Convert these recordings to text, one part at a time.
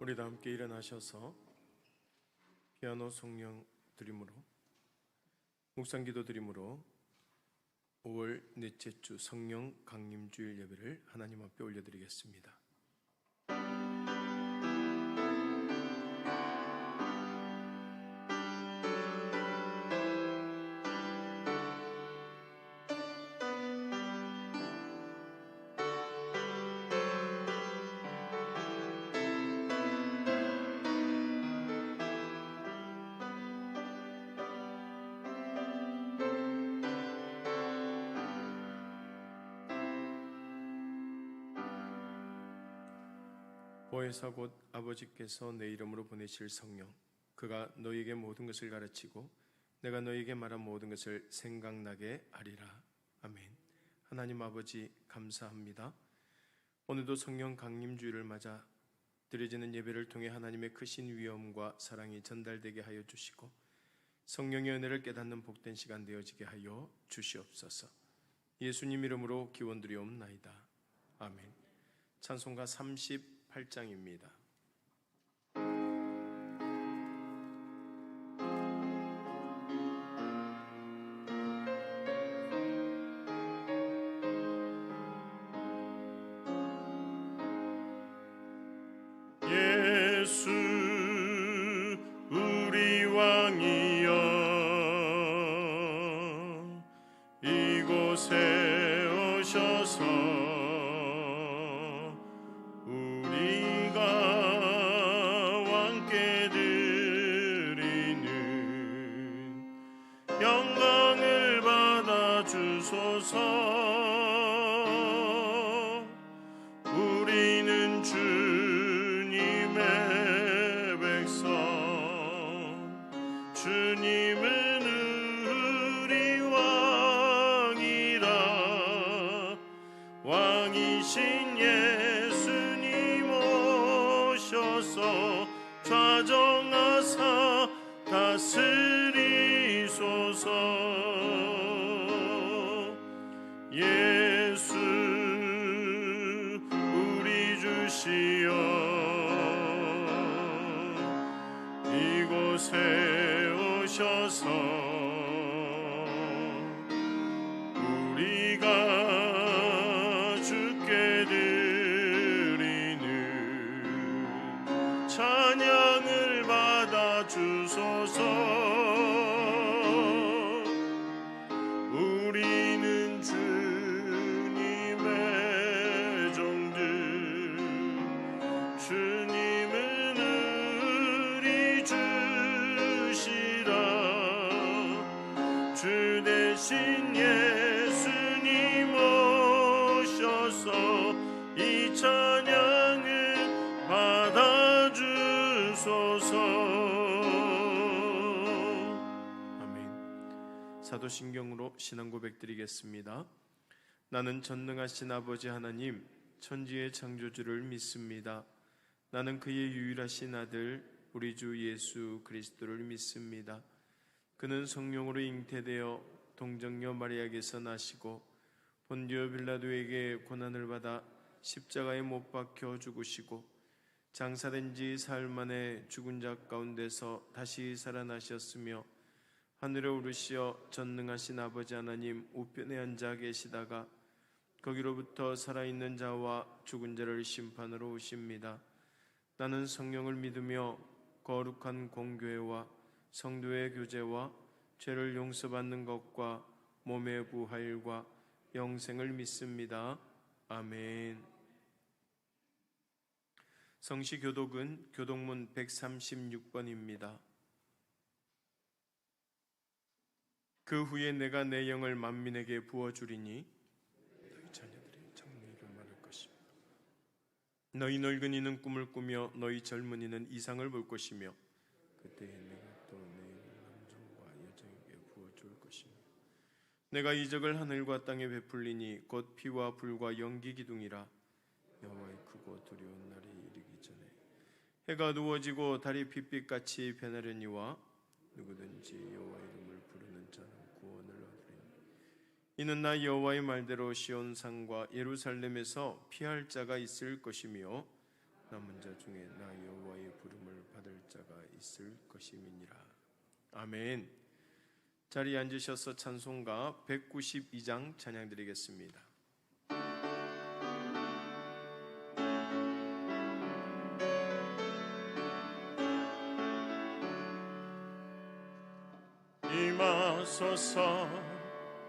우리 다 함께 일어나셔서 피아노 성령 드림으로 묵상기도 드림으로 5월 넷째 주 성령 강림주일 예배를 하나님 앞에 올려드리겠습니다. 보혜사 곧 아버지께서 내 이름으로 보내실 성령, 그가 너희에게 모든 것을 가르치고 내가 너희에게 말한 모든 것을 생각나게 하리라. 아멘. 하나님 아버지 감사합니다. 오늘도 성령 강림주일을 맞아 드려지는 예배를 통해 하나님의 크신 위엄과 사랑이 전달되게 하여 주시고 성령의 은혜를 깨닫는 복된 시간 되어지게 하여 주시옵소서. 예수님 이름으로 기원드리옵나이다. 아멘. 찬송가 38장입니다. 예수 우리 왕이여 이곳에 오셔서 우리가 왕께 드리는 영광을 받아 주소서. 우리는 주님의 백성, 주님은 우리 왕이라. 왕이신 예수님 오셔서 좌정하사 다스리소서. 예수 우리 주시여 이곳에 오셔서 우리가 주께 드리는 찬양을 받아 주소서. 우리는 주님의 종들, 주님은 우리 주시라. 주 대신 예수님 오셔서 이 찬양을 받아주소서. 아멘. 사도신경으로 신앙 고백 드리겠습니다. 나는 전능하신 아버지 하나님 천지의 창조주를 믿습니다. 나는 그의 유일하신 아들 우리 주 예수 그리스도를 믿습니다. 그는 성령으로 잉태되어 동정녀 마리아에게서 나시고 본디오 빌라도에게 고난을 받아 십자가에 못 박혀 죽으시고 장사된 지 사흘 만에 죽은 자 가운데서 다시 살아나셨으며 하늘에 오르시어 전능하신 아버지 하나님 우편에 앉아 계시다가 거기로부터 살아있는 자와 죽은 자를 심판으로 오십니다. 나는 성령을 믿으며 거룩한 공교회와 성도의 교제와 죄를 용서받는 것과 몸의 부활과 영생을 믿습니다. 아멘. 성시교독은 교독문 136번입니다. 그 후에 내가 내 영을 만민에게 부어주리니 너희 자녀들이 장래를 말할 것이며 너희 늙은이는 꿈을 꾸며 너희 젊은이는 이상을 볼 것이며 그때에 내가 또 내 영을 남종과 여종에게 부어줄 것이며 내가 이적을 하늘과 땅에 베풀리니 곧 피와 불과 연기 기둥이라. 여호와의 크고 두려운 날이 이르기 전에 해가 누워지고 달이 빛빛같이 변하려니와 누구든지 여호와 이름을 부르는 자는 구원을 얻으리니 이는 나 여호와의 말대로 시온산과 예루살렘에서 피할 자가 있을 것이며 남은 자 중에 나 여호와의 있을 것임이니라. 아멘. 자리에 앉으셔서 찬송가 192장 찬양드리겠습니다. 임하소서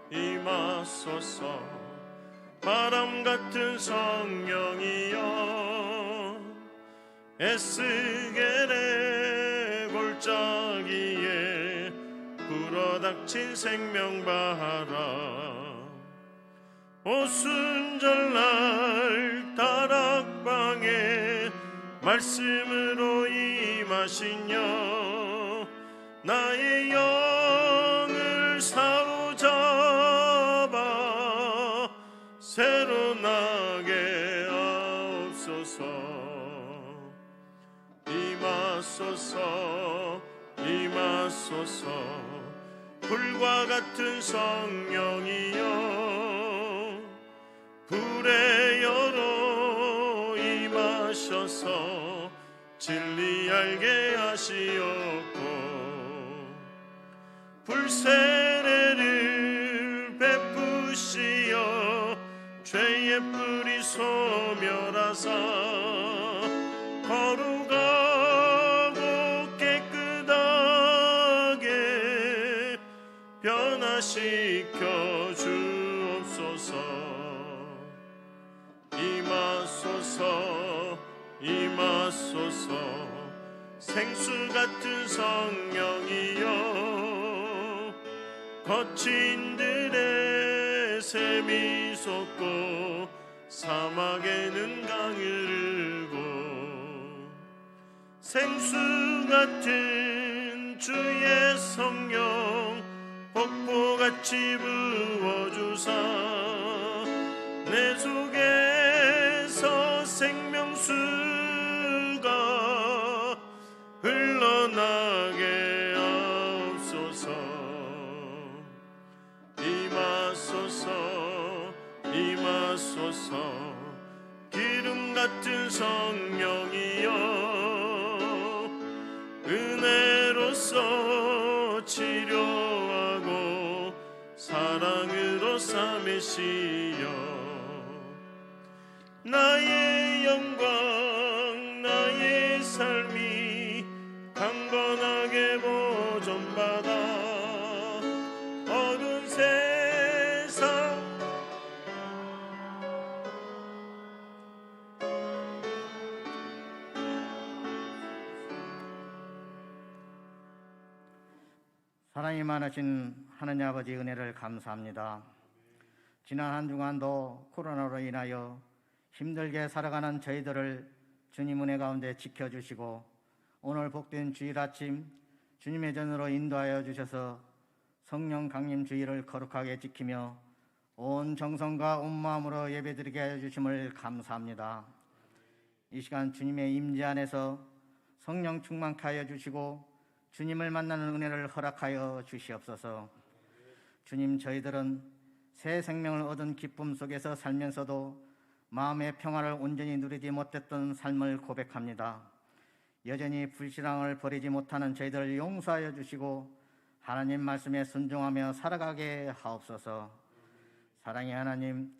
임하소서 바람 같은 성령이여 에스겔의 골짜기에 불어닥친 생명바람 오순절날 다락방에 말씀으로 임하시며 나의 영을 사로잡아 새로 나게 하옵소서. 임하소서 임하소서 불과 같은 성령이여 불의 여로 임하셔서 진리 알게 하시옵고 불세례를 베푸시어 죄의 뿌리 소멸하사 거룩하고 깨끗하게 변화시켜 주옵소서. 임하소서 임하소서 생수 같은 성령이여 거친 들에 샘이 솟고 사막에는 강을 흐르고 생수 같은 주의 성령 폭포같이 부어주사 내 속에서 생명수가 흘러나게 하옵소서. 임하소서 임하소서 기름 같은 성령이여 은혜로서 치료하고 사랑으로 삼으시어 나의 영광 나의 삶이 강건하게 보존받아 어두운 세상 사랑이 많으신 하느님 아버지 은혜를 감사합니다. 지난 한 주간도 코로나로 인하여 힘들게 살아가는 저희들을 주님 은혜 가운데 지켜주시고 오늘 복된 주일 아침 주님의 전으로 인도하여 주셔서 성령 강림 주일을 거룩하게 지키며 온 정성과 온 마음으로 예배드리게 하여 주심을 감사합니다. 이 시간 주님의 임재 안에서 성령 충만케 하여 주시고 주님을 만나는 은혜를 허락하여 주시옵소서. 주님, 저희들은 새 생명을 얻은 기쁨 속에서 살면서도 마음의 평화를 온전히 누리지 못했던 삶을 고백합니다. 여전히 불신앙을 버리지 못하는 저희들을 용서하여 주시고 하나님 말씀에 순종하며 살아가게 하옵소서. 사랑의 하나님,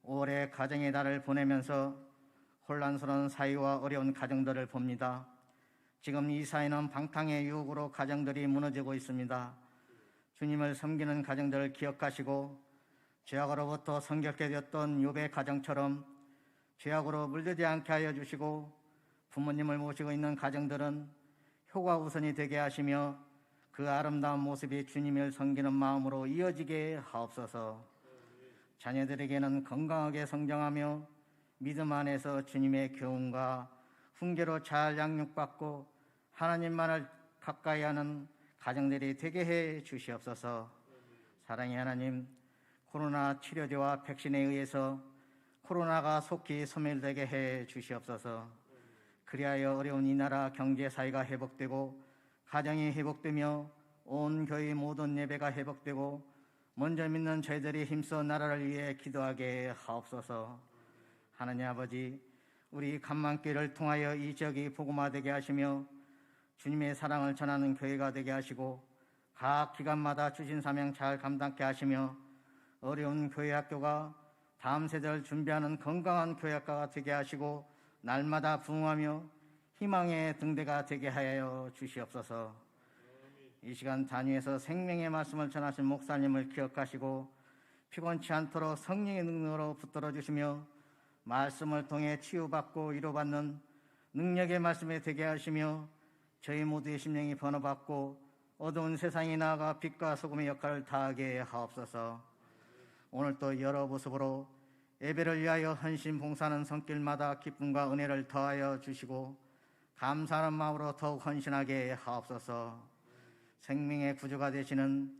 올해 가정의 달을 보내면서 혼란스러운 사회와 어려운 가정들을 봅니다. 지금 이 사회는 방탕의 유혹으로 가정들이 무너지고 있습니다. 주님을 섬기는 가정들을 기억하시고 죄악으로부터 성결케 되었던 욥의 가정처럼 죄악으로 물들지 않게 하여 주시고 부모님을 모시고 있는 가정들은 효과 우선이 되게 하시며 그 아름다운 모습이 주님을 섬기는 마음으로 이어지게 하옵소서. 자녀들에게는 건강하게 성장하며 믿음 안에서 주님의 교훈과 훈계로 잘 양육받고 하나님만을 가까이 하는 가정들이 되게 해 주시옵소서. 사랑의 하나님, 코로나 치료제와 백신에 의해서 코로나가 속히 소멸되게 해 주시옵소서. 그리하여 어려운 이 나라 경제 사회가 회복되고 가정이 회복되며 온 교회 모든 예배가 회복되고 먼저 믿는 저희들이 힘써 나라를 위해 기도하게 하옵소서. 하나님 아버지, 우리 간만교회를 통하여 이 지역이 복음화되게 하시며 주님의 사랑을 전하는 교회가 되게 하시고 각 기관마다 주신 사명 잘 감당케 하시며 어려운 교회 학교가 다음 세대를 준비하는 건강한 교회 학과가 되게 하시고 날마다 부흥하며 희망의 등대가 되게 하여 주시옵소서. 이 시간 단위에서 생명의 말씀을 전하신 목사님을 기억하시고 피곤치 않도록 성령의 능력으로 붙들어 주시며 말씀을 통해 치유받고 위로받는 능력의 말씀에 되게 하시며 저희 모두의 심령이 번호받고 어두운 세상에 나아가 빛과 소금의 역할을 다하게 하옵소서. 오늘 또 여러 모습으로 예배를 위하여 헌신 봉사하는 손길마다 기쁨과 은혜를 더하여 주시고 감사하는 마음으로 더욱 헌신하게 하옵소서. 생명의 구주가 되시는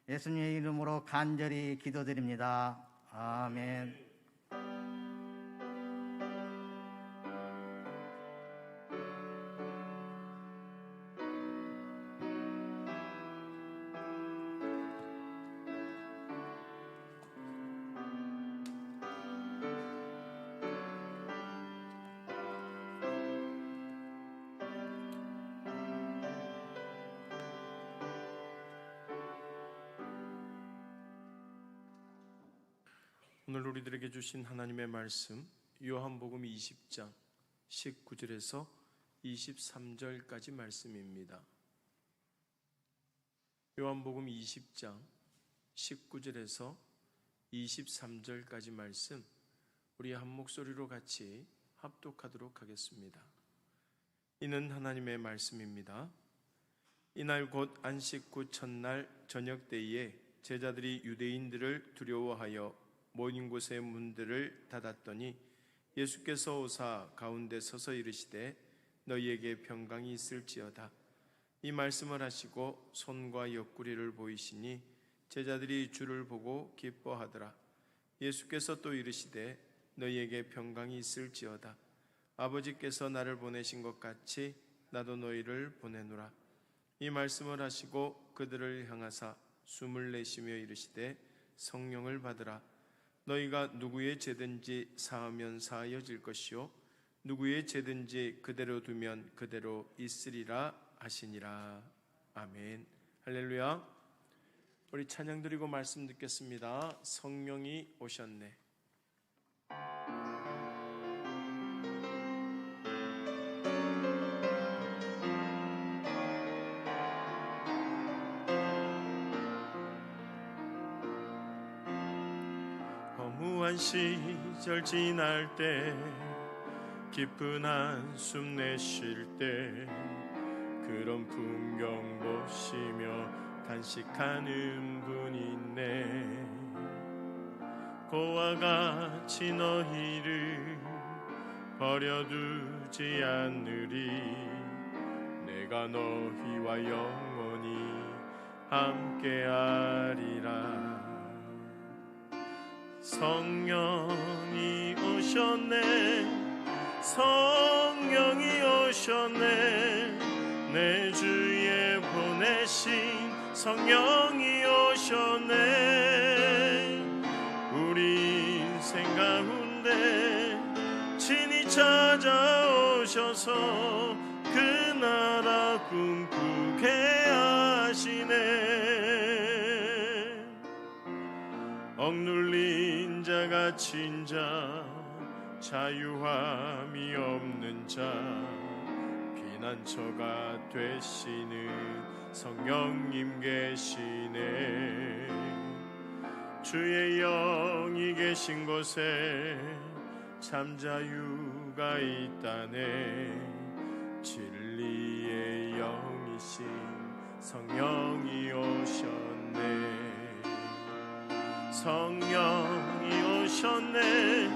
예수님의 이름으로 간절히 기도드립니다. 아멘. 오늘 우리들에게 주신 하나님의 말씀 요한복음 20장 19절에서 23절까지 말씀입니다. 요한복음 20장 19절에서 23절까지 말씀 우리 한 목소리로 같이 합독하도록 하겠습니다. 이는 하나님의 말씀입니다. 이날 곧 안식 후 첫날 저녁 때에 제자들이 유대인들을 두려워하여 모인 곳의 문들을 닫았더니 예수께서 오사 가운데 서서 이르시되 너희에게 평강이 있을지어다. 이 말씀을 하시고 손과 옆구리를 보이시니 제자들이 주를 보고 기뻐하더라. 예수께서 또 이르시되 너희에게 평강이 있을지어다. 아버지께서 나를 보내신 것 같이 나도 너희를 보내노라. 이 말씀을 하시고 그들을 향하사 숨을 내쉬며 이르시되 성령을 받으라. 너희가 누구의 죄든지 사하면 사하여질 것이요 누구의 죄든지 그대로 두면 그대로 있으리라 하시니라. 아멘. 할렐루야. 우리 찬양 드리고 말씀 듣겠습니다. 성령이 오셨네. 허무한 시절 지날 때 깊은 한숨 내쉴 때 그런 풍경 보시며 간식하는 분이 있네. 그와 같이 너희를 버려두지 않으리. 내가 너희와 영원히 함께하리라. 성령이 오셨네. 성령이 오셨네. 내 주에 보내신 성령이 오셨네. 우리 인생 가운데 친히 찾아오셔서 그 나라 꿈꾸게 하시네. 억눌린 자 갇힌 자 자유함이 없는 자 피난처가 되시는 성령님 계시네. 주의 영이 계신 곳에 참 자유가 있다네. 진리의 영이신 성령이 오셨네. 성령이 오셨네.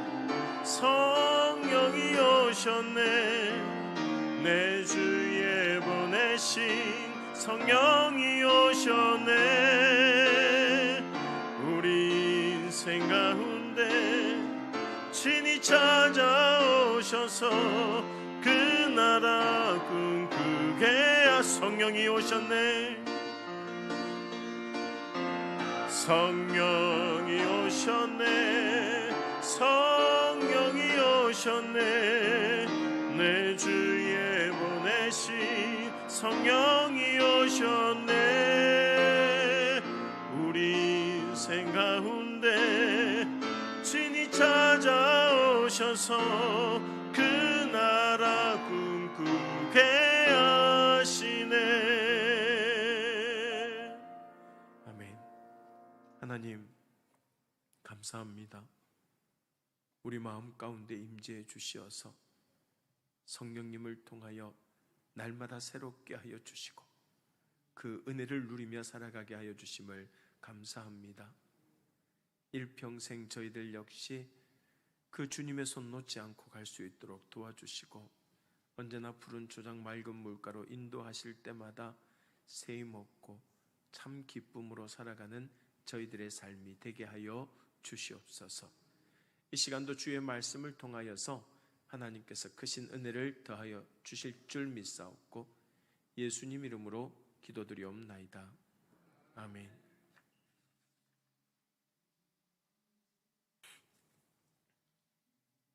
성령이 오셨네. 내 주에 보내신 성령이 오셨네. 우리 인생 가운데 친히 찾아오셔서 그 나라 꿈꾸게 하. 성령이 오셨네. 성령이 오셨네. 성령이 오셨네. 내 주에 보내신 성령이 오셨네. 우리 인생 가운데 친히 찾아오셔서 그 나라 꿈꾸게 하시네. 아멘. 하나님 감사합니다. 우리 마음 가운데 임재해 주시어서 성령님을 통하여 날마다 새롭게 하여 주시고 그 은혜를 누리며 살아가게 하여 주심을 감사합니다. 일평생 저희들 역시 그 주님의 손 놓지 않고 갈 수 있도록 도와주시고 언제나 푸른 초장 맑은 물가로 인도하실 때마다 세임 없고 참 기쁨으로 살아가는 저희들의 삶이 되게 하여 주시옵소서. 이 시간도 주의 말씀을 통하여서 하나님께서 크신 은혜를 더하여 주실 줄 믿사옵고 예수님 이름으로 기도드리옵나이다. 아멘.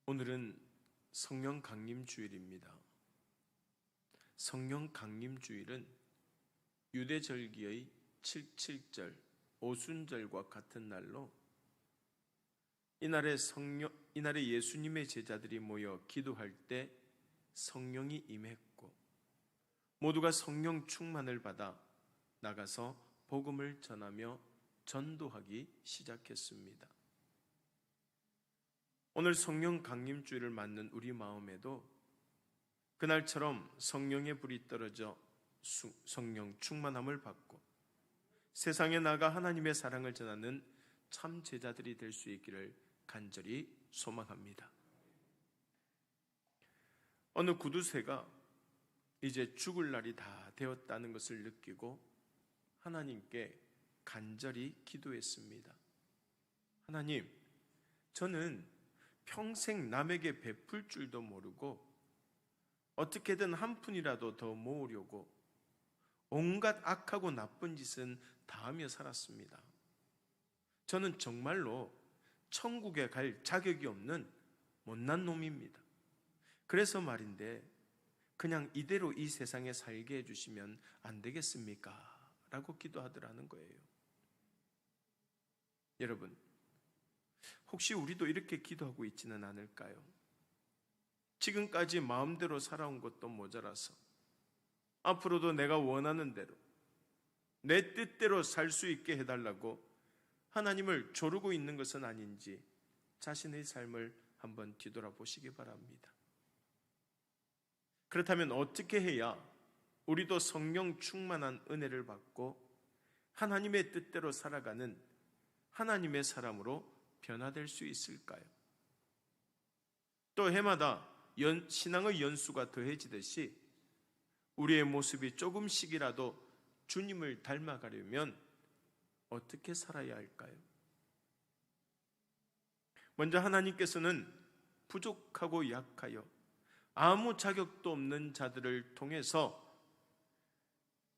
오늘은 성령 강림 주일입니다. 성령 강림 주일은 유대절기의 77절 오순절과 같은 날로 이날에 예수님의 제자들이 모여 기도할 때 성령이 임했고 모두가 성령 충만을 받아 나가서 복음을 전하며 전도하기 시작했습니다. 오늘 성령 강림주일을 맞는 우리 마음에도 그날처럼 성령의 불이 떨어져 성령 충만함을 받고 세상에 나가 하나님의 사랑을 전하는 참 제자들이 될 수 있기를 간절히 소망합니다. 어느 구두쇠가 이제 죽을 날이 다 되었다는 것을 느끼고 하나님께 간절히 기도했습니다. 하나님, 저는 평생 남에게 베풀 줄도 모르고 어떻게든 한 푼이라도 더 모으려고 온갖 악하고 나쁜 짓은 다 하며 살았습니다. 저는 정말로 천국에 갈 자격이 없는 못난 놈입니다. 그래서 말인데 그냥 이대로 이 세상에 살게 해주시면 안 되겠습니까? 라고 기도하더라는 거예요. 여러분, 혹시 우리도 이렇게 기도하고 있지는 않을까요? 지금까지 마음대로 살아온 것도 모자라서 앞으로도 내가 원하는 대로 내 뜻대로 살 수 있게 해달라고 하나님을 조르고 있는 것은 아닌지 자신의 삶을 한번 뒤돌아보시기 바랍니다. 그렇다면 어떻게 해야 우리도 성령 충만한 은혜를 받고 하나님의 뜻대로 살아가는 하나님의 사람으로 변화될 수 있을까요? 또 해마다 신앙의 연수가 더해지듯이 우리의 모습이 조금씩이라도 주님을 닮아가려면 어떻게 살아야 할까요? 먼저 하나님께서는 부족하고 약하여 아무 자격도 없는 자들을 통해서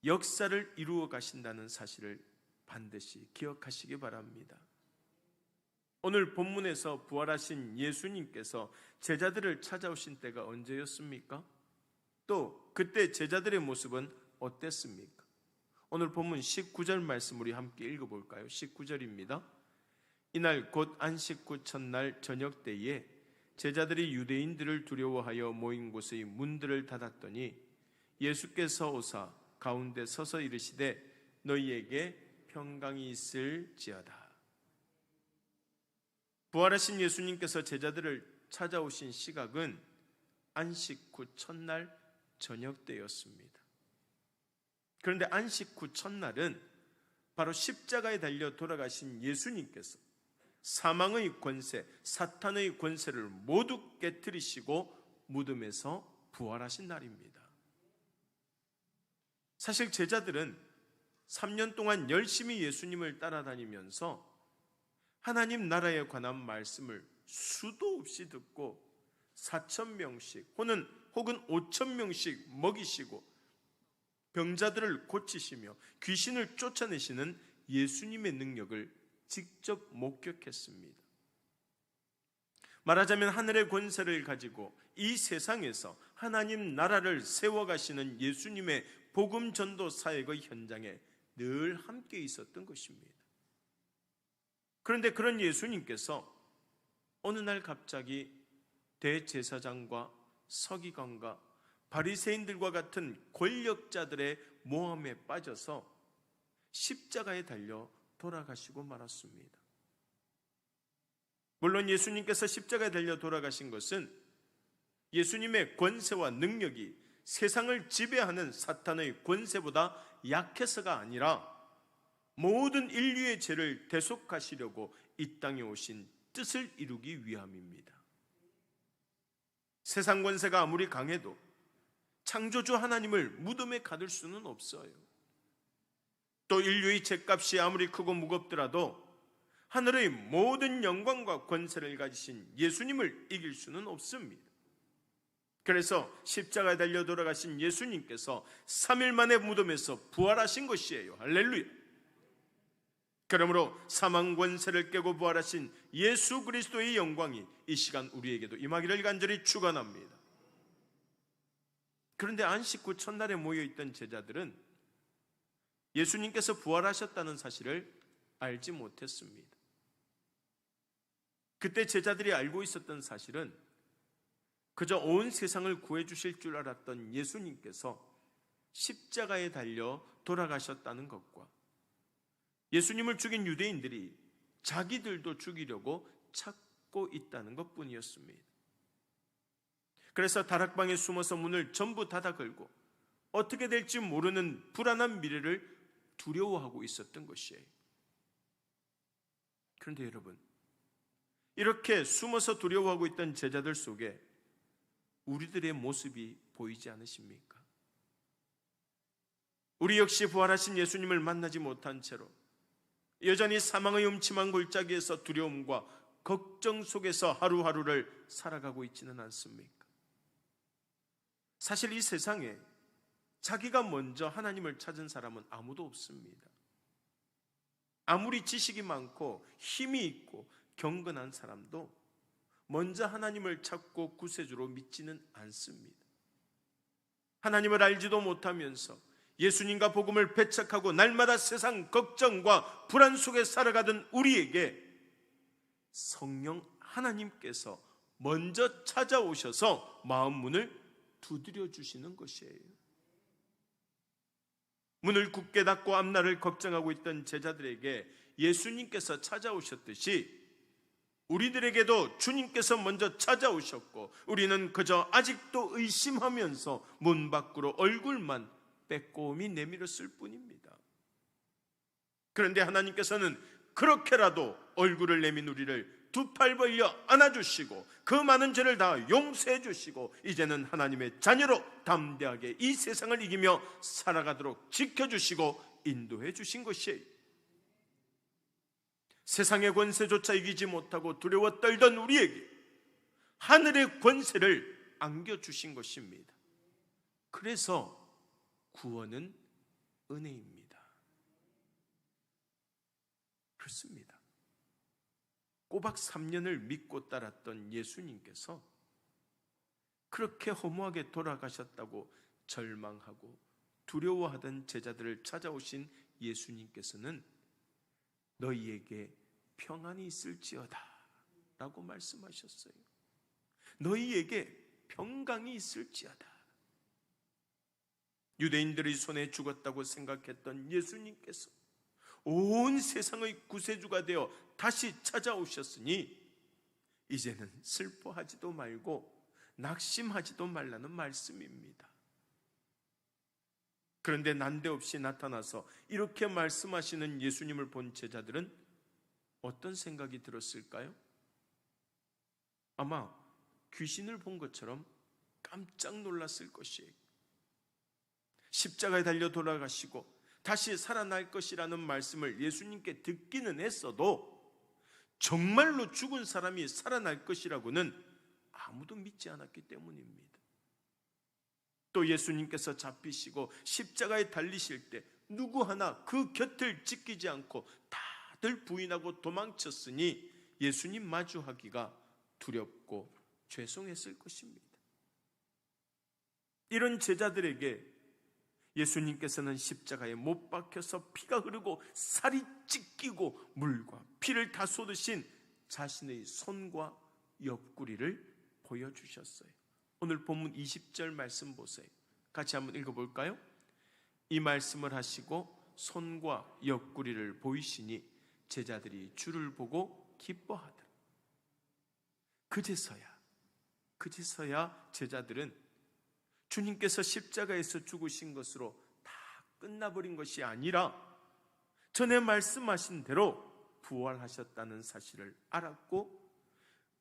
역사를 이루어 가신다는 사실을 반드시 기억하시기 바랍니다. 오늘 본문에서 부활하신 예수님께서 제자들을 찾아오신 때가 언제였습니까? 또 그때 제자들의 모습은 어땠습니까? 오늘 본문 19절 말씀 우리 함께 읽어볼까요? 19절입니다. 이날 곧 안식 후 첫날 저녁 때에 제자들이 유대인들을 두려워하여 모인 곳의 문들을 닫았더니 예수께서 오사 가운데 서서 이르시되 너희에게 평강이 있을지어다. 부활하신 예수님께서 제자들을 찾아오신 시각은 안식 후 첫날 저녁 때였습니다. 그런데 안식 후 첫날은 바로 십자가에 달려 돌아가신 예수님께서 사망의 권세, 사탄의 권세를 모두 깨트리시고 무덤에서 부활하신 날입니다. 사실 제자들은 3년 동안 열심히 예수님을 따라다니면서 하나님 나라에 관한 말씀을 수도 없이 듣고 4,000명씩 혹은 5,000명씩 먹이시고 병자들을 고치시며 귀신을 쫓아내시는 예수님의 능력을 직접 목격했습니다. 말하자면 하늘의 권세를 가지고 이 세상에서 하나님 나라를 세워가시는 예수님의 복음 전도 사역의 현장에 늘 함께 있었던 것입니다. 그런데 그런 예수님께서 어느 날 갑자기 대제사장과 서기관과 바리새인들과 같은 권력자들의 모함에 빠져서 십자가에 달려 돌아가시고 말았습니다. 물론 예수님께서 십자가에 달려 돌아가신 것은 예수님의 권세와 능력이 세상을 지배하는 사탄의 권세보다 약해서가 아니라 모든 인류의 죄를 대속하시려고 이 땅에 오신 뜻을 이루기 위함입니다. 세상 권세가 아무리 강해도 창조주 하나님을 무덤에 가둘 수는 없어요. 또 인류의 죄값이 아무리 크고 무겁더라도 하늘의 모든 영광과 권세를 가지신 예수님을 이길 수는 없습니다. 그래서 십자가에 달려 돌아가신 예수님께서 3일 만에 무덤에서 부활하신 것이에요. 할렐루야. 그러므로 사망 권세를 깨고 부활하신 예수 그리스도의 영광이 이 시간 우리에게도 임하기를 간절히 축원합니다. 그런데 안식 후 첫날에 모여있던 제자들은 예수님께서 부활하셨다는 사실을 알지 못했습니다. 그때 제자들이 알고 있었던 사실은 그저 온 세상을 구해주실 줄 알았던 예수님께서 십자가에 달려 돌아가셨다는 것과 예수님을 죽인 유대인들이 자기들도 죽이려고 찾고 있다는 것뿐이었습니다. 그래서 다락방에 숨어서 문을 전부 닫아 걸고 어떻게 될지 모르는 불안한 미래를 두려워하고 있었던 것이에요. 그런데 여러분, 이렇게 숨어서 두려워하고 있던 제자들 속에 우리들의 모습이 보이지 않으십니까? 우리 역시 부활하신 예수님을 만나지 못한 채로 여전히 사망의 음침한 골짜기에서 두려움과 걱정 속에서 하루하루를 살아가고 있지는 않습니까? 사실 이 세상에 자기가 먼저 하나님을 찾은 사람은 아무도 없습니다. 아무리 지식이 많고 힘이 있고 경건한 사람도 먼저 하나님을 찾고 구세주로 믿지는 않습니다. 하나님을 알지도 못하면서 예수님과 복음을 배척하고 날마다 세상 걱정과 불안 속에 살아가던 우리에게 성령 하나님께서 먼저 찾아오셔서 마음 문을 두드려 주시는 것이에요. 문을 굳게 닫고 앞날을 걱정하고 있던 제자들에게 예수님께서 찾아오셨듯이 우리들에게도 주님께서 먼저 찾아오셨고 우리는 그저 아직도 의심하면서 문 밖으로 얼굴만 빼꼼히 내밀었을 뿐입니다. 그런데 하나님께서는 그렇게라도 얼굴을 내민 우리를 두 팔 벌려 안아주시고 그 많은 죄를 다 용서해 주시고 이제는 하나님의 자녀로 담대하게 이 세상을 이기며 살아가도록 지켜주시고 인도해 주신 것이에요. 세상의 권세조차 이기지 못하고 두려워 떨던 우리에게 하늘의 권세를 안겨주신 것입니다. 그래서 구원은 은혜입니다. 그렇습니다. 꼬박 3년을 믿고 따랐던 예수님께서 그렇게 허무하게 돌아가셨다고 절망하고 두려워하던 제자들을 찾아오신 예수님께서는 너희에게 평안이 있을지어다 라고 말씀하셨어요. 너희에게 평강이 있을지어다. 유대인들의 손에 죽었다고 생각했던 예수님께서 온 세상의 구세주가 되어 다시 찾아오셨으니 이제는 슬퍼하지도 말고 낙심하지도 말라는 말씀입니다. 그런데 난데없이 나타나서 이렇게 말씀하시는 예수님을 본 제자들은 어떤 생각이 들었을까요? 아마 귀신을 본 것처럼 깜짝 놀랐을 것이에요. 십자가에 달려 돌아가시고 다시 살아날 것이라는 말씀을 예수님께 듣기는 했어도 정말로 죽은 사람이 살아날 것이라고는 아무도 믿지 않았기 때문입니다. 또 예수님께서 잡히시고 십자가에 달리실 때 누구 하나 그 곁을 지키지 않고 다들 부인하고 도망쳤으니 예수님 마주하기가 두렵고 죄송했을 것입니다. 이런 제자들에게 예수님께서는 십자가에 못 박혀서 피가 흐르고 살이 찢기고 물과 피를 다 쏟으신 자신의 손과 옆구리를 보여주셨어요. 오늘 본문 20절 말씀 보세요. 같이 한번 읽어볼까요? 이 말씀을 하시고 손과 옆구리를 보이시니 제자들이 주를 보고 기뻐하더라. 그제서야 제자들은 주님께서 십자가에서 죽으신 것으로 다 끝나버린 것이 아니라 전에 말씀하신 대로 부활하셨다는 사실을 알았고,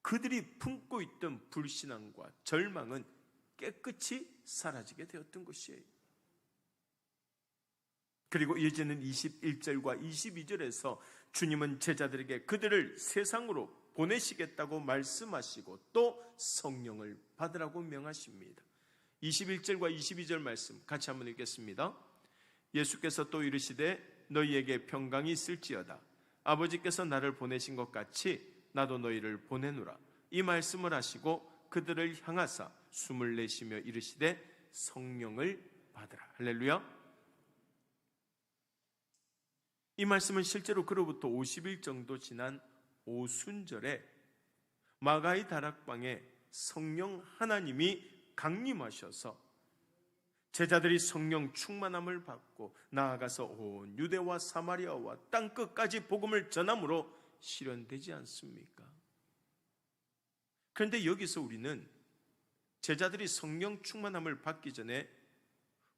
그들이 품고 있던 불신앙과 절망은 깨끗이 사라지게 되었던 것이에요. 그리고 이제는 21절과 22절에서 주님은 제자들에게 그들을 세상으로 보내시겠다고 말씀하시고 또 성령을 받으라고 명하십니다. 21절과 22절 말씀 같이 한번 읽겠습니다. 예수께서 또 이르시되 너희에게 평강이 있을지어다. 아버지께서 나를 보내신 것 같이 나도 너희를 보내노라. 이 말씀을 하시고 그들을 향하사 숨을 내쉬며 이르시되 성령을 받으라. 할렐루야. 이 말씀은 실제로 그로부터 50일 정도 지난 오순절에 마가의 다락방에 성령 하나님이 강림하셔서 제자들이 성령 충만함을 받고 나아가서 온 유대와 사마리아와 땅끝까지 복음을 전함으로 실현되지 않습니까? 그런데 여기서 우리는 제자들이 성령 충만함을 받기 전에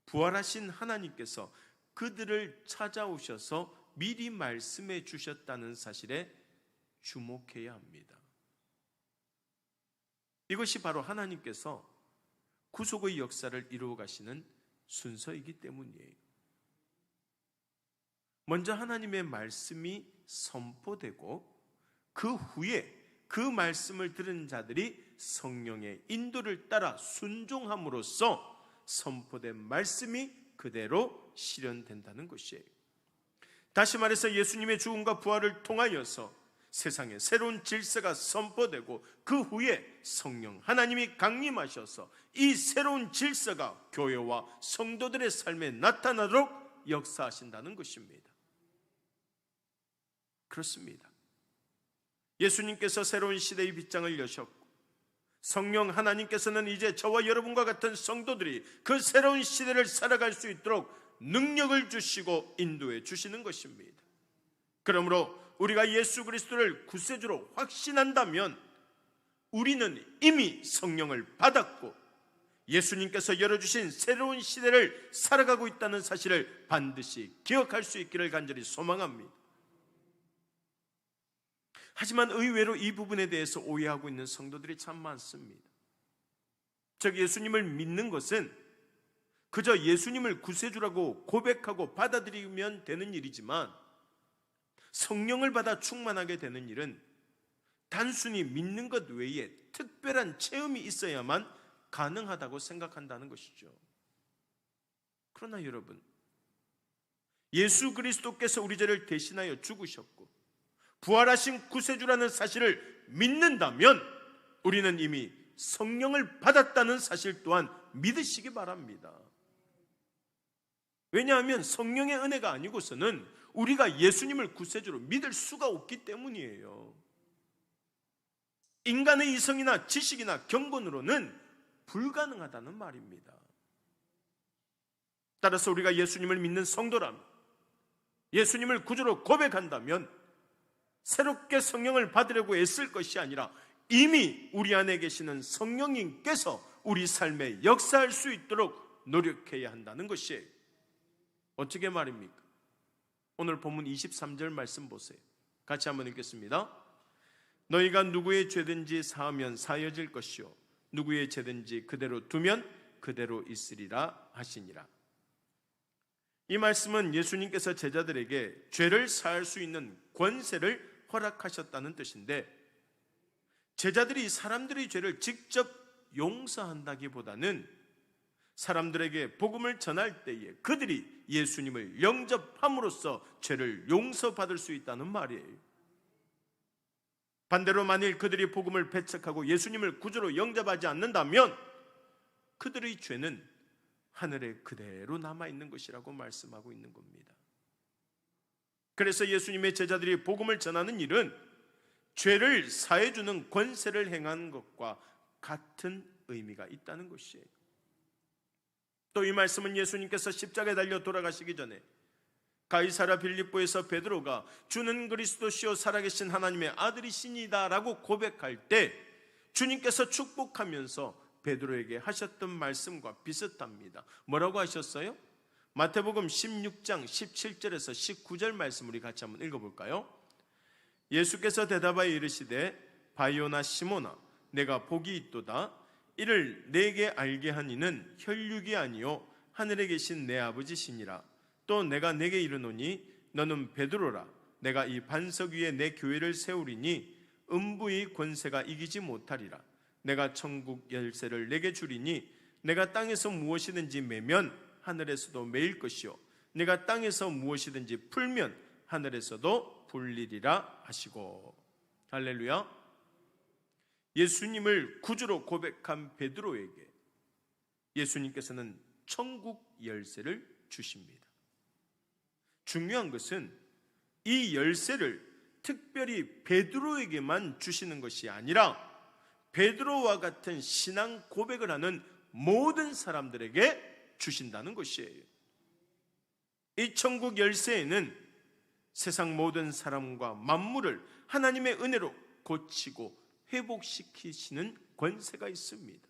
부활하신 하나님께서 그들을 찾아오셔서 미리 말씀해 주셨다는 사실에 주목해야 합니다. 이것이 바로 하나님께서 구속의 역사를 이루어 가시는 순서이기 때문이에요. 먼저 하나님의 말씀이 선포되고 그 후에 그 말씀을 들은 자들이 성령의 인도를 따라 순종함으로써 선포된 말씀이 그대로 실현된다는 것이에요. 다시 말해서 예수님의 죽음과 부활을 통하여서 세상에 새로운 질서가 선포되고 그 후에 성령 하나님이 강림하셔서 이 새로운 질서가 교회와 성도들의 삶에 나타나도록 역사하신다는 것입니다. 그렇습니다. 예수님께서 새로운 시대의 빗장을 여셨고 성령 하나님께서는 이제 저와 여러분과 같은 성도들이 그 새로운 시대를 살아갈 수 있도록 능력을 주시고 인도해 주시는 것입니다. 그러므로 우리가 예수 그리스도를 구세주로 확신한다면 우리는 이미 성령을 받았고 예수님께서 열어주신 새로운 시대를 살아가고 있다는 사실을 반드시 기억할 수 있기를 간절히 소망합니다. 하지만 의외로 이 부분에 대해서 오해하고 있는 성도들이 참 많습니다. 즉 예수님을 믿는 것은 그저 예수님을 구세주라고 고백하고 받아들이면 되는 일이지만 성령을 받아 충만하게 되는 일은 단순히 믿는 것 외에 특별한 체험이 있어야만 가능하다고 생각한다는 것이죠. 그러나 여러분, 예수 그리스도께서 우리 죄를 대신하여 죽으셨고 부활하신 구세주라는 사실을 믿는다면 우리는 이미 성령을 받았다는 사실 또한 믿으시기 바랍니다. 왜냐하면 성령의 은혜가 아니고서는 우리가 예수님을 구세주로 믿을 수가 없기 때문이에요. 인간의 이성이나 지식이나 경건으로는 불가능하다는 말입니다. 따라서 우리가 예수님을 믿는 성도라면, 예수님을 구주로 고백한다면 새롭게 성령을 받으려고 애쓸 것이 아니라 이미 우리 안에 계시는 성령님께서 우리 삶에 역사할 수 있도록 노력해야 한다는 것이에요. 어떻게 말입니까? 오늘 본문 23절 말씀 보세요. 같이 한번 읽겠습니다. 너희가 누구의 죄든지 사하면 사여질 것이요 누구의 죄든지 그대로 두면 그대로 있으리라 하시니라. 이 말씀은 예수님께서 제자들에게 죄를 사할 수 있는 권세를 허락하셨다는 뜻인데, 제자들이 사람들의 죄를 직접 용서한다기보다는 사람들에게 복음을 전할 때에 그들이 예수님을 영접함으로써 죄를 용서받을 수 있다는 말이에요. 반대로 만일 그들이 복음을 배척하고 예수님을 구주로 영접하지 않는다면 그들의 죄는 하늘에 그대로 남아있는 것이라고 말씀하고 있는 겁니다. 그래서 예수님의 제자들이 복음을 전하는 일은 죄를 사해주는 권세를 행하는 것과 같은 의미가 있다는 것이에요. 또 이 말씀은 예수님께서 십자가에 달려 돌아가시기 전에 가이사랴 빌립보에서 베드로가 주는 그리스도시요 살아계신 하나님의 아들이시니다 라고 고백할 때 주님께서 축복하면서 베드로에게 하셨던 말씀과 비슷합니다. 뭐라고 하셨어요? 마태복음 16장 17절에서 19절 말씀 우리 같이 한번 읽어볼까요? 예수께서 대답하여 이르시되 바요나 시몬아 내가 복이 있도다. 이를 내게 알게 한 이는 혈육이 아니요 하늘에 계신 내 아버지시니라. 또 내가 내게 이르노니 너는 베드로라. 내가 이 반석 위에 내 교회를 세우리니 음부의 권세가 이기지 못하리라. 내가 천국 열쇠를 내게 주리니 내가 땅에서 무엇이든지 매면 하늘에서도 매일 것이요 내가 땅에서 무엇이든지 풀면 하늘에서도 풀리리라 하시고. 할렐루야. 예수님을 구주로 고백한 베드로에게 예수님께서는 천국 열쇠를 주십니다. 중요한 것은 이 열쇠를 특별히 베드로에게만 주시는 것이 아니라 베드로와 같은 신앙 고백을 하는 모든 사람들에게 주신다는 것이에요. 이 천국 열쇠에는 세상 모든 사람과 만물을 하나님의 은혜로 고치고 회복시키시는 권세가 있습니다.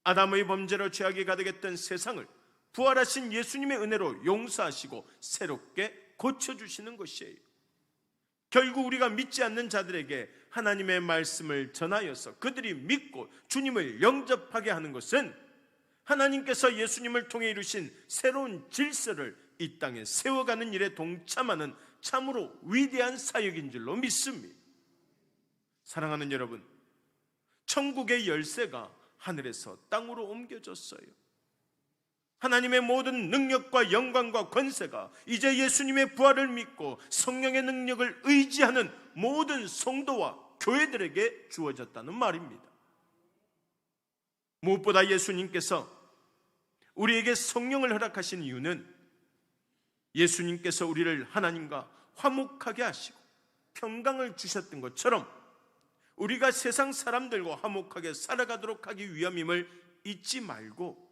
아담의 범죄로 죄악이 가득했던 세상을 부활하신 예수님의 은혜로 용서하시고 새롭게 고쳐주시는 것이에요. 결국 우리가 믿지 않는 자들에게 하나님의 말씀을 전하여서 그들이 믿고 주님을 영접하게 하는 것은 하나님께서 예수님을 통해 이루신 새로운 질서를 이 땅에 세워가는 일에 동참하는 참으로 위대한 사역인 줄로 믿습니다. 사랑하는 여러분, 천국의 열쇠가 하늘에서 땅으로 옮겨졌어요. 하나님의 모든 능력과 영광과 권세가 이제 예수님의 부활을 믿고 성령의 능력을 의지하는 모든 성도와 교회들에게 주어졌다는 말입니다. 무엇보다 예수님께서 우리에게 성령을 허락하신 이유는 예수님께서 우리를 하나님과 화목하게 하시고 평강을 주셨던 것처럼 우리가 세상 사람들과 화목하게 살아가도록 하기 위함임을 잊지 말고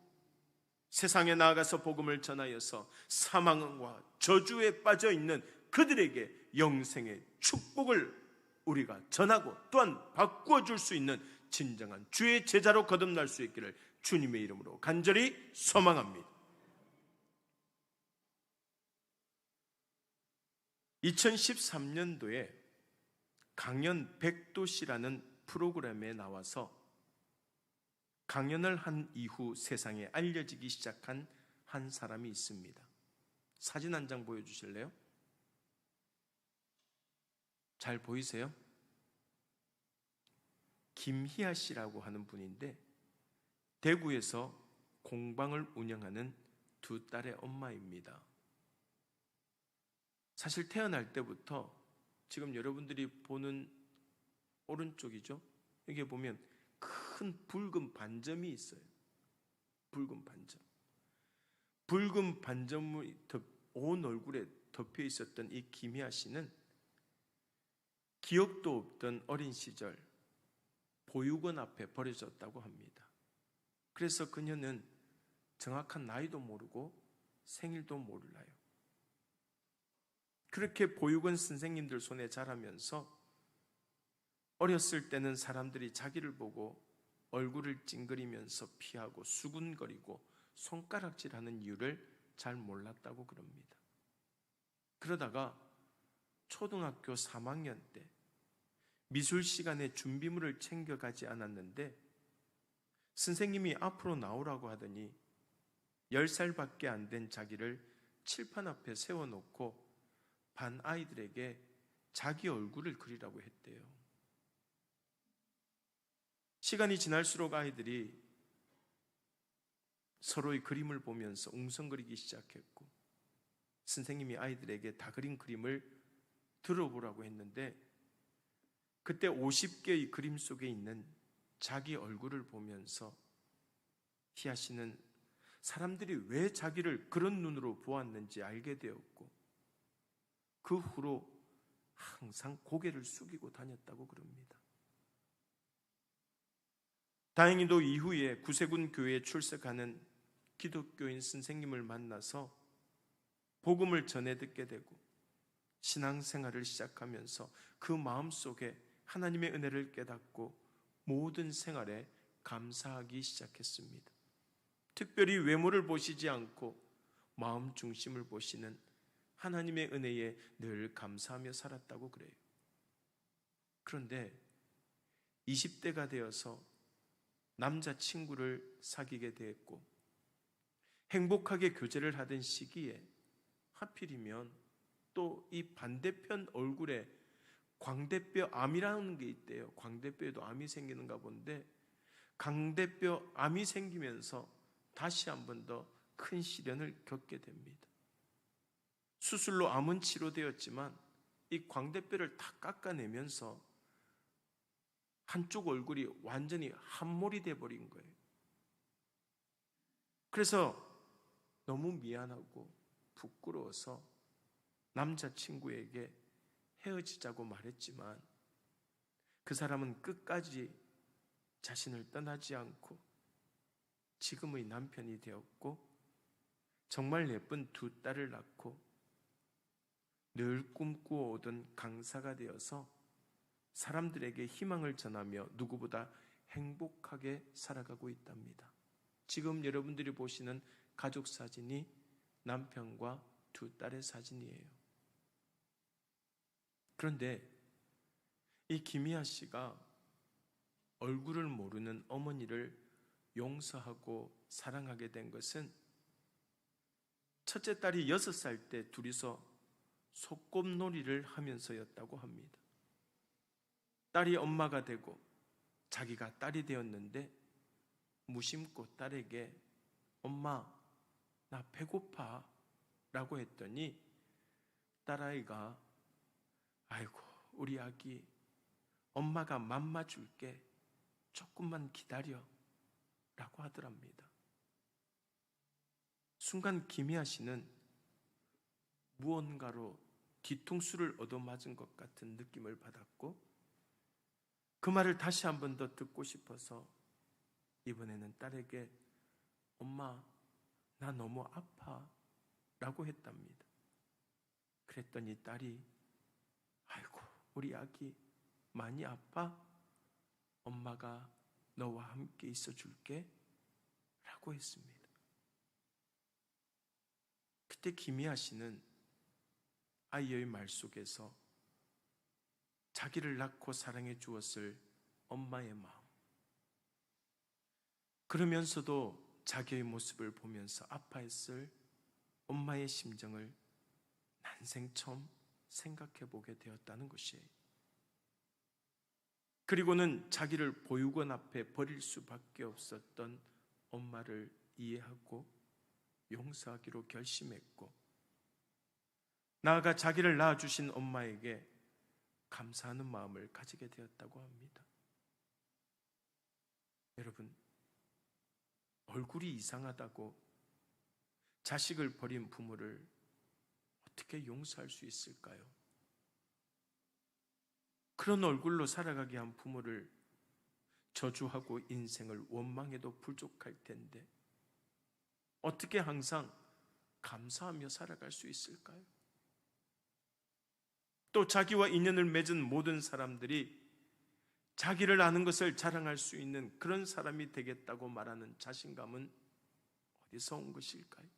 세상에 나아가서 복음을 전하여서 사망과 저주에 빠져 있는 그들에게 영생의 축복을 우리가 전하고 또한 바꾸어 줄 수 있는 진정한 주의 제자로 거듭날 수 있기를 주님의 이름으로 간절히 소망합니다. 2013년도에 강연 100도시라는 프로그램에 나와서 강연을 한 이후 세상에 알려지기 시작한 한 사람이 있습니다. 사진 한 장 보여주실래요? 잘 보이세요? 김희아 씨라고 하는 분인데 대구에서 공방을 운영하는 두 딸의 엄마입니다. 사실 태어날 때부터 지금 여러분들이 보는 오른쪽이죠? 여기에 보면 큰 붉은 반점이 있어요. 붉은 반점. 붉은 반점이 온 얼굴에 덮여 있었던 이 김희아 씨는 기억도 없던 어린 시절 보육원 앞에 버려졌다고 합니다. 그래서 그녀는 정확한 나이도 모르고 생일도 몰라요. 그렇게 보육원 선생님들 손에 자라면서 어렸을 때는 사람들이 자기를 보고 얼굴을 찡그리면서 피하고 수군거리고 손가락질하는 이유를 잘 몰랐다고 그럽니다. 그러다가 초등학교 3학년 때 미술 시간에 준비물을 챙겨가지 않았는데 선생님이 앞으로 나오라고 하더니 10살밖에 안 된 자기를 칠판 앞에 세워놓고 반 아이들에게 자기 얼굴을 그리라고 했대요. 시간이 지날수록 아이들이 서로의 그림을 보면서 웅성거리기 시작했고 선생님이 아이들에게 다 그린 그림을 들어보라고 했는데 그때 50개의 그림 속에 있는 자기 얼굴을 보면서 희아 씨는 사람들이 왜 자기를 그런 눈으로 보았는지 알게 되었고 그 후로 항상 고개를 숙이고 다녔다고 그럽니다. 다행히도 이후에 구세군 교회에 출석하는 기독교인 선생님을 만나서 복음을 전해 듣게 되고 신앙생활을 시작하면서 그 마음속에 하나님의 은혜를 깨닫고 모든 생활에 감사하기 시작했습니다. 특별히 외모를 보시지 않고 마음 중심을 보시는 하나님의 은혜에 늘 감사하며 살았다고 그래요. 그런데 20대가 되어서 남자친구를 사귀게 되었고 행복하게 교제를 하던 시기에 하필이면 또 이 반대편 얼굴에 광대뼈 암이라는 게 있대요. 광대뼈에도 암이 생기는가 본데 광대뼈 암이 생기면서 다시 한 번 더 큰 시련을 겪게 됩니다. 수술로 암은 치료되었지만 이 광대뼈를 다 깎아내면서 한쪽 얼굴이 완전히 함몰이 돼버린 거예요. 그래서 너무 미안하고 부끄러워서 남자친구에게 헤어지자고 말했지만 그 사람은 끝까지 자신을 떠나지 않고 지금의 남편이 되었고 정말 예쁜 두 딸을 낳고 늘 꿈꾸어오던 강사가 되어서 사람들에게 희망을 전하며 누구보다 행복하게 살아가고 있답니다. 지금 여러분들이 보시는 가족 사진이 남편과 두 딸의 사진이에요. 그런데 이 김희아 씨가 얼굴을 모르는 어머니를 용서하고 사랑하게 된 것은 첫째 딸이 6살 때 둘이서 소꿉놀이를 하면서였다고 합니다. 딸이 엄마가 되고 자기가 딸이 되었는데 무심코 딸에게 엄마 나 배고파 라고 했더니 딸아이가 아이고 우리 아기 엄마가 맘마 줄게 조금만 기다려 라고 하더랍니다. 순간 김희아 씨는 무언가로 뒤통수를 얻어맞은 것 같은 느낌을 받았고 그 말을 다시 한 번 더 듣고 싶어서 이번에는 딸에게 엄마 나 너무 아파 라고 했답니다. 그랬더니 딸이 아이고 우리 아기 많이 아파? 엄마가 너와 함께 있어 줄게 라고 했습니다. 그때 김희아 씨는 아이의 말 속에서 자기를 낳고 사랑해 주었을 엄마의 마음, 그러면서도 자기의 모습을 보면서 아파했을 엄마의 심정을 난생 처음 생각해 보게 되었다는 것이에요. 그리고는 자기를 보육원 앞에 버릴 수밖에 없었던 엄마를 이해하고 용서하기로 결심했고 나아가 자기를 낳아주신 엄마에게 감사하는 마음을 가지게 되었다고 합니다. 여러분, 얼굴이 이상하다고 자식을 버린 부모를 어떻게 용서할 수 있을까요? 그런 얼굴로 살아가게 한 부모를 저주하고 인생을 원망해도 부족할 텐데 어떻게 항상 감사하며 살아갈 수 있을까요? 또 자기와 인연을 맺은 모든 사람들이 자기를 아는 것을 자랑할 수 있는 그런 사람이 되겠다고 말하는 자신감은 어디서 온 것일까요?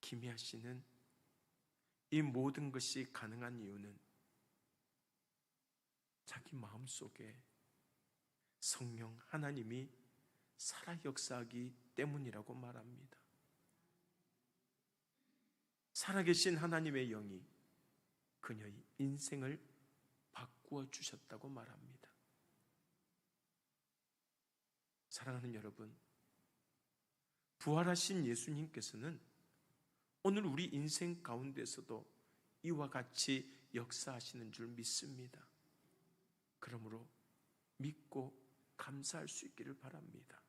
김희아 씨는 이 모든 것이 가능한 이유는 자기 마음속에 성령 하나님이 살아 역사하기 때문이라고 말합니다. 살아계신 하나님의 영이 그녀의 인생을 바꾸어 주셨다고 말합니다. 사랑하는 여러분, 부활하신 예수님께서는 오늘 우리 인생 가운데서도 이와 같이 역사하시는 줄 믿습니다. 그러므로 믿고 감사할 수 있기를 바랍니다.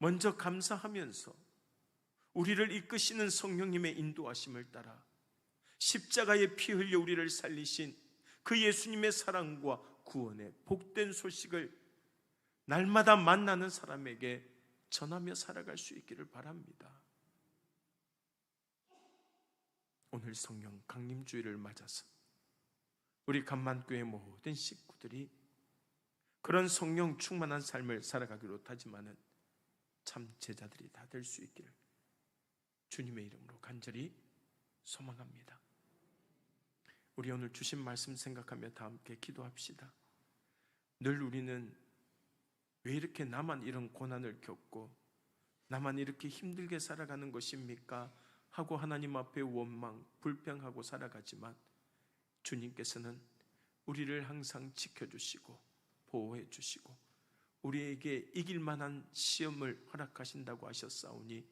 먼저 감사하면서 우리를 이끄시는 성령님의 인도하심을 따라 십자가에 피 흘려 우리를 살리신 그 예수님의 사랑과 구원의 복된 소식을 날마다 만나는 사람에게 전하며 살아갈 수 있기를 바랍니다. 오늘 성령 강림주일을 맞아서 우리 감만교회 모든 식구들이 그런 성령 충만한 삶을 살아가기로 다짐하는 참 제자들이 다 될 수 있기를 주님의 이름으로 간절히 소망합니다. 우리 오늘 주신 말씀 생각하며 다 함께 기도합시다. 늘 우리는 왜 이렇게 나만 이런 고난을 겪고 나만 이렇게 힘들게 살아가는 것입니까? 하고 하나님 앞에 원망, 불평하고 살아가지만 주님께서는 우리를 항상 지켜주시고 보호해 주시고 우리에게 이길 만한 시험을 허락하신다고 하셨사오니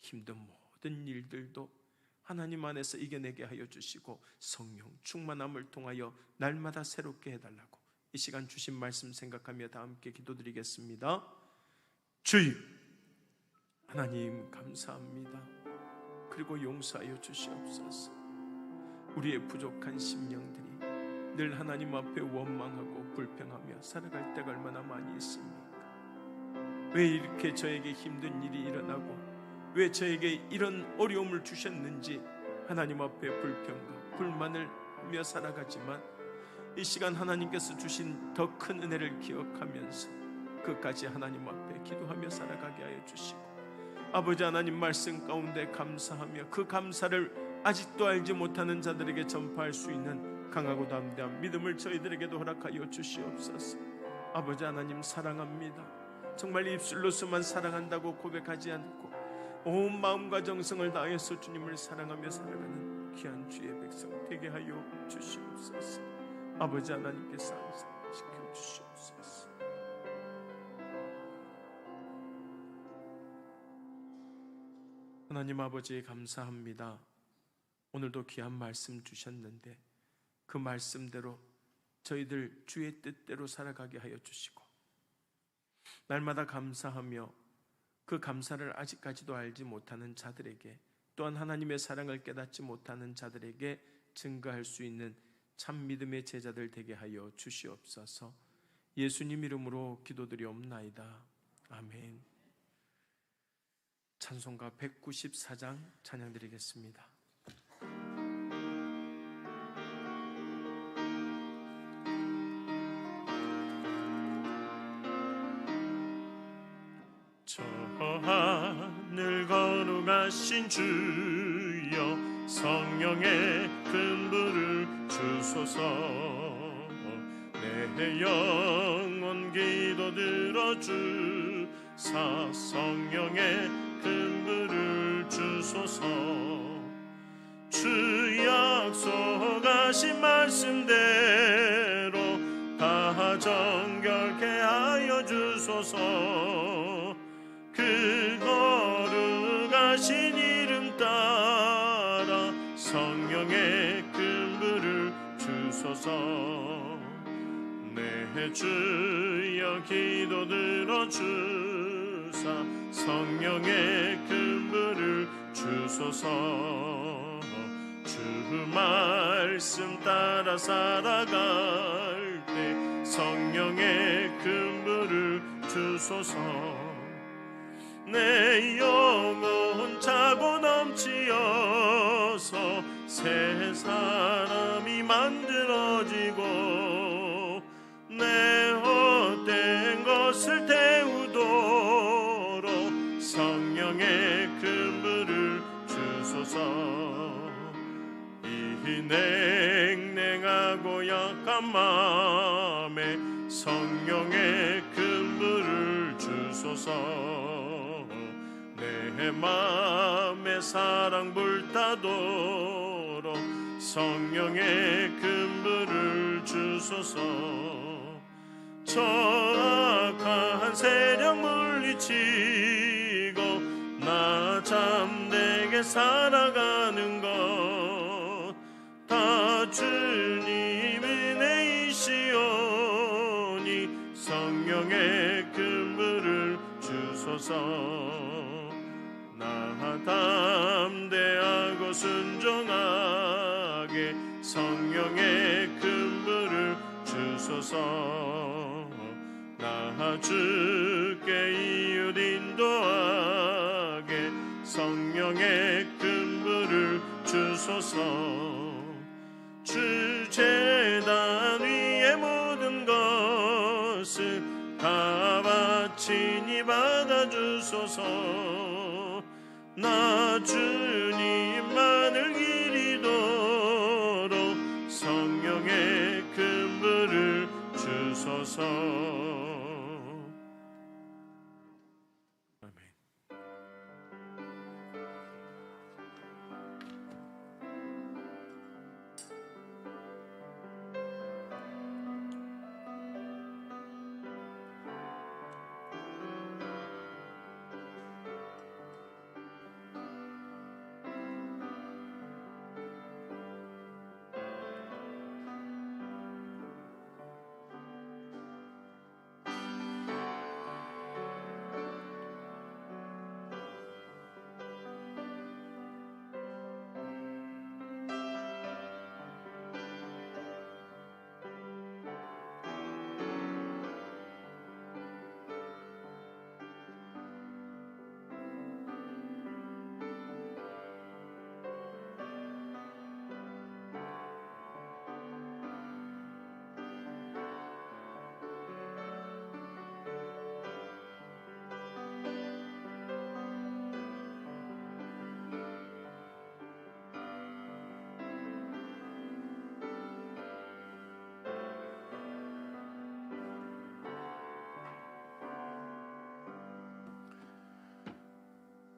힘든 모든 일들도 하나님 안에서 이겨내게 하여 주시고 성령 충만함을 통하여 날마다 새롭게 해달라고 이 시간 주신 말씀 생각하며 다 함께 기도드리겠습니다. 주님 하나님 감사합니다. 그리고 용서하여 주시옵소서. 우리의 부족한 심령들이 늘 하나님 앞에 원망하고 불평하며 살아갈 때가 얼마나 많이 있습니까? 왜 이렇게 저에게 힘든 일이 일어나고 왜 저에게 이런 어려움을 주셨는지 하나님 앞에 불평과 불만을 하며 살아가지만 이 시간 하나님께서 주신 더 큰 은혜를 기억하면서 끝까지 하나님 앞에 기도하며 살아가게 하여 주시고 아버지 하나님 말씀 가운데 감사하며 그 감사를 아직도 알지 못하는 자들에게 전파할 수 있는 강하고 담대한 믿음을 저희들에게도 허락하여 주시옵소서. 아버지 하나님 사랑합니다. 정말 입술로서만 사랑한다고 고백하지 않고 온 마음과 정성을 다해서 주님을 사랑하며 살아가는 귀한 주의 백성 되게 하여 주시옵소서. 아버지 하나님께서 항상 지켜주시옵소서. 하나님 아버지 감사합니다. 오늘도 귀한 말씀 주셨는데 그 말씀대로 저희들 주의 뜻대로 살아가게 하여 주시고 날마다 감사하며 그 감사를 아직까지도 알지 못하는 자들에게 또한 하나님의 사랑을 깨닫지 못하는 자들에게 증거할 수 있는 참 믿음의 제자들 되게 하여 주시옵소서. 예수님 이름으로 기도드리옵나이다. 아멘. 찬송가 194장 찬양드리겠습니다. 저 하늘 거룩하신 주여 성령의 큰 불을 주소서. 내 영혼 기도 들어주사 성령의 큰 불을 주소서. 주 약속하신 말씀대로 다 정결케 하여 주소서. 그 거룩하신 이름 따라 성령의 큰 불을 주소서. 내 주여 기도 들어주사 성령의 큰 불을 주소서. 주 말씀 따라 살아갈 때 성령의 큰 불을 주소서. 내 영혼 차고 넘치어서 새 사람이 만들어지고 내 헛된 것을 태우도록 성령의 큰 불을 주소서. 이 냉랭하고 약한 마음에 성령의 큰 불을 주소서. 내 맘에 사랑 불타도록 성령의 큰 불을 주소서. 저 악한 세력 물리치고 나 참되게 살아가는 것 다 주님 은혜이시오니 성령의 큰 불을 주소서. 주소서. 나 담대하고 순종하게 성령의 큰 불을 주소서. 나 주께 이웃 인도하게 성령의 큰 불을 주소서. 주 제단 위의 모든 것을 다 바치니 받아주소서. 나 주님만을 기리도록 성령의 큰 불을 주소서. 아멘.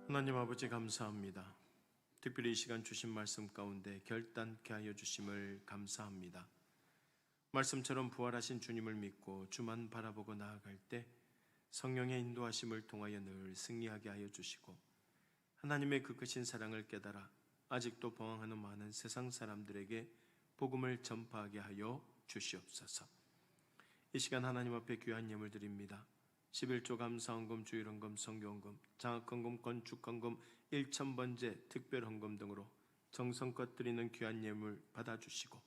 하나님 아버지 감사합니다. 특별히 이 시간 주신 말씀 가운데 결단케 하여 주심을 감사합니다. 말씀처럼 부활하신 주님을 믿고 주만 바라보고 나아갈 때 성령의 인도하심을 통하여 늘 승리하게 하여 주시고 하나님의 그 크신 사랑을 깨달아 아직도 방황하는 많은 세상 사람들에게 복음을 전파하게 하여 주시옵소서. 이 시간 하나님 앞에 귀한 예물 드립니다. 11조 감사헌금, 주일헌금, 성교헌금, 장학헌금, 건축헌금, 1000번제, 특별헌금 등으로 정성껏 드리는 귀한 예물 받아주시고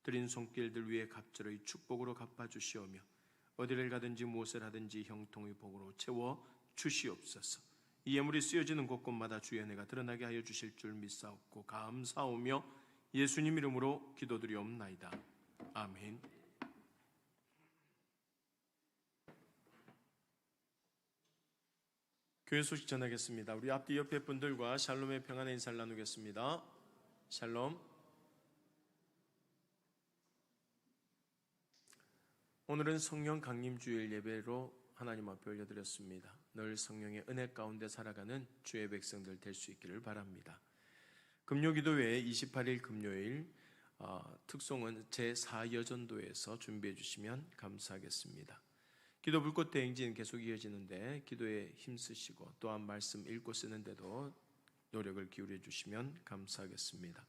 드린 손길들 위에 갑절의 축복으로 갚아주시오며 어디를 가든지 무엇을 하든지 형통의 복으로 채워 주시옵소서. 이 예물이 쓰여지는 곳곳마다 주의 은혜가 드러나게 하여 주실 줄 믿사옵고 감사오며 예수님 이름으로 기도드리옵나이다. 아멘. 교회 소식 전하겠습니다. 우리 앞뒤 옆에 분들과 샬롬의 평안의 인사를 나누겠습니다. 샬롬. 오늘은 성령 강림주일 예배로 하나님 앞에 올려드렸습니다. 늘 성령의 은혜 가운데 살아가는 주의 백성들 될 수 있기를 바랍니다. 금요기도회 28일 금요일 특송은 제4여전도에서 준비해 주시면 감사하겠습니다. 기도 불꽃 대행진 계속 이어지는데 기도에 힘쓰시고 또한 말씀 읽고 쓰는데도 노력을 기울여 주시면 감사하겠습니다.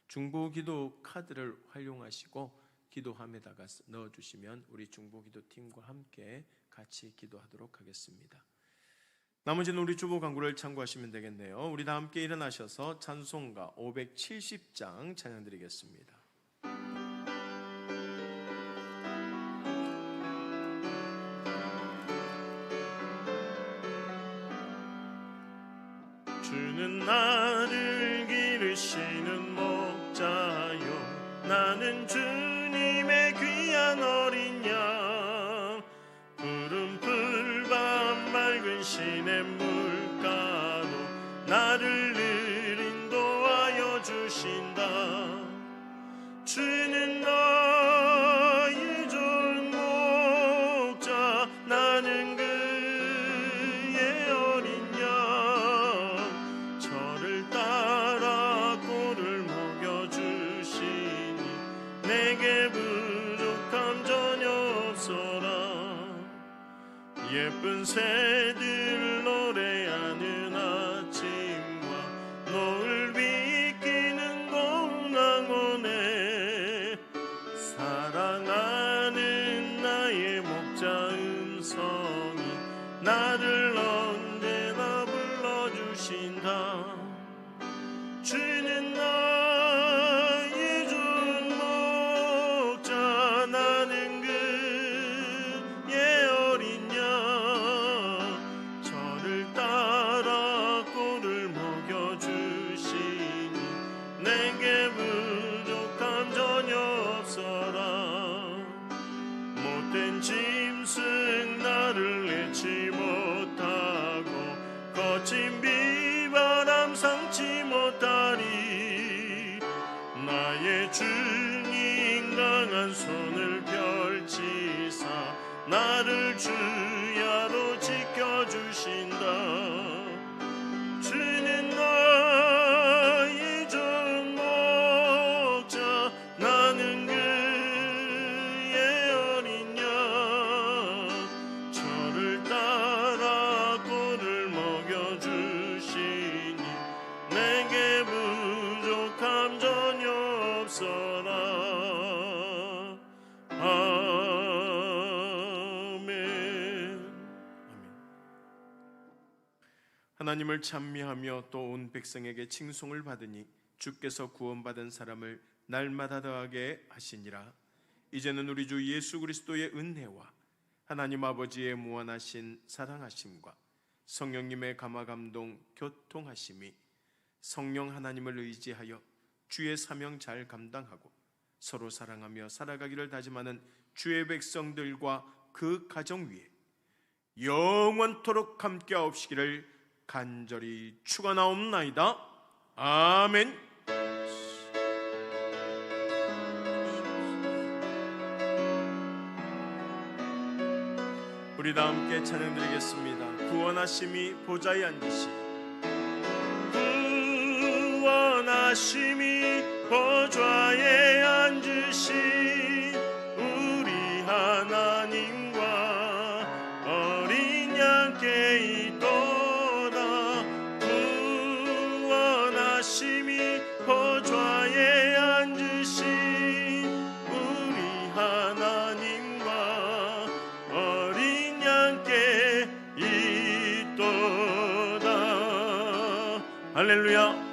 중보기도 카드를 활용하시고 기도함에다가 넣어주시면 우리 중보기도팀과 함께 같이 기도하도록 하겠습니다. 나머지는 우리 주보 광고를 참고하시면 되겠네요. 우리 다 함께 일어나셔서 찬송가 570장 찬양 드리겠습니다. 주는 나를 기르시는 목자요 나는 주님의 귀한 어린 양 푸른 풀밭 맑은 시냇물가로 나를 늘 인도하여 주신다. 주는 나의 좋은 목자 나는 그의 어린 양 저를 따라 꼴을 먹여주시니 내게 부족함 전혀 없어라. 예쁜 새들 노래하는 아침과 노을 비끼는 고운 황혼에 사랑하는 나의 목자 음성이 나를 주님 강한 손을 펼치사 나를 주야로 지켜주신다. 주는 나의 좋은 목자 나는 그의 어린 양 저를 따라 꼴을 먹여주시니 내게 부족함 전혀 없어라. 하나님을 찬미하며 또 온 백성에게 칭송을 받으니 주께서 구원받은 사람을 날마다 더하게 하시니라. 이제는 우리 주 예수 그리스도의 은혜와 하나님 아버지의 무한하신 사랑하심과 성령님의 감화감동 교통하심이 성령 하나님을 의지하여 주의 사명 잘 감당하고 서로 사랑하며 살아가기를 다짐하는 주의 백성들과 그 가정 위에 영원토록 함께하옵시기를 간절히 축원하옵나이다. 아멘. 우리 다 함께 찬양드리겠습니다. 구원하심이 보좌에 앉으시 구원하심이 보좌에 앉으신 우리 하나님과 어린 양께 있도다. 구원하심이 보좌에 앉으신 우리 하나님과 어린 양께 있도다. 할렐루야.